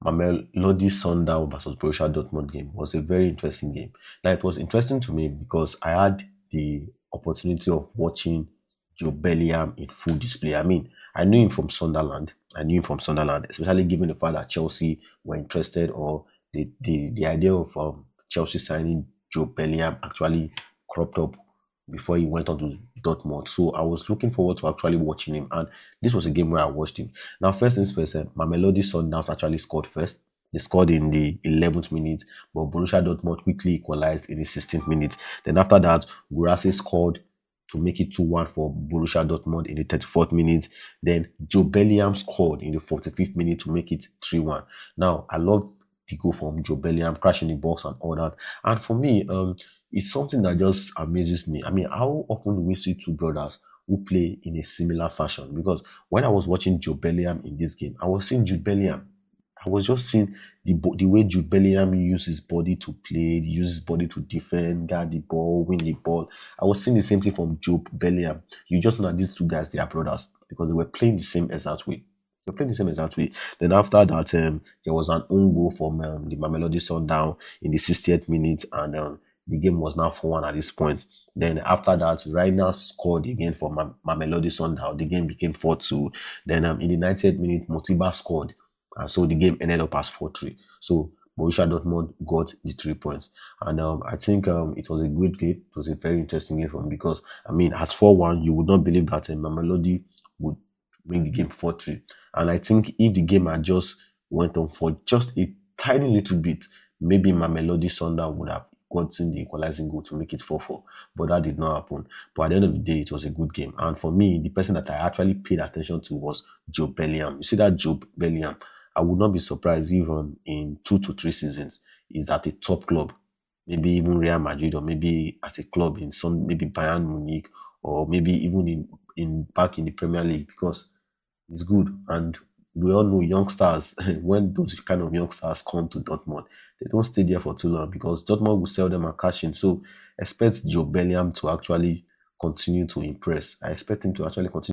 Mamelodi Sundowns versus Borussia Dortmund game was a very interesting game. Now it was interesting to me because I had the opportunity of watching Joe Bellingham in full display. I mean, I knew him from Sunderland. I knew him from Sunderland, especially given the fact that Chelsea were interested, or the idea of Chelsea signing Joe Bellingham actually cropped up before he went on to Dortmund. So I was looking forward to actually watching him, and this was a game where I watched him. Now, first things first, Mamelodi Sundowns actually scored first. They scored in the 11th minute, but Borussia Dortmund quickly equalized in the 16th minute. Then after that, Gurasi scored to make it 2-1 for Borussia Dortmund in the 34th minute. Then Joe Bellingham scored in the 45th minute to make it 3-1. Now, I love the goal from Joe Bellingham, crashing the box and all that. And for me, it's something that just amazes me. I mean, how often do we see two brothers who play in a similar fashion? Because when I was watching Joe Bellingham in this game, I was seeing Jude Bellingham. I was just seeing the way Jude Bellingham uses his body to play, uses his body to defend, guard the ball, win the ball. I was seeing the same thing from Joe Bellingham. You just know that these two guys, they are brothers because they were playing the same exact way. They were playing the same exact way. Then after that, there was an own goal from the Mamelodi Sundown in the 60th minute, and the game was now 4-1 at this point. Then after that, Reina scored again for Mamelodi Sundown. The game became 4-2. Then in the 90th minute, Motiba scored. And so the game ended up as 4-3. So Borussia Dortmund got the 3 points. And I think it was a good game. It was a very interesting game for me because, I mean, at 4-1, you would not believe that Mamelodi would win the game 4-3. And I think if the game had just went on for just a tiny little bit, maybe Mamelodi Sundowns would have gotten the equalizing goal to make it 4-4. But that did not happen. But at the end of the day, it was a good game. And for me, the person that I actually paid attention to was Joe Bellingham. You see that Joe Bellingham? I would not be surprised if in 2 to 3 seasons he's at a top club, maybe even Real Madrid, or maybe at a club in some, maybe Bayern Munich, or maybe even in back in the Premier League, because it's good. And we all know youngsters, when those kind of youngsters come to Dortmund, they don't stay there for too long because Dortmund will sell them and cash in. So expect Joe Bellingham to actually continue to impress. I expect him to actually continue.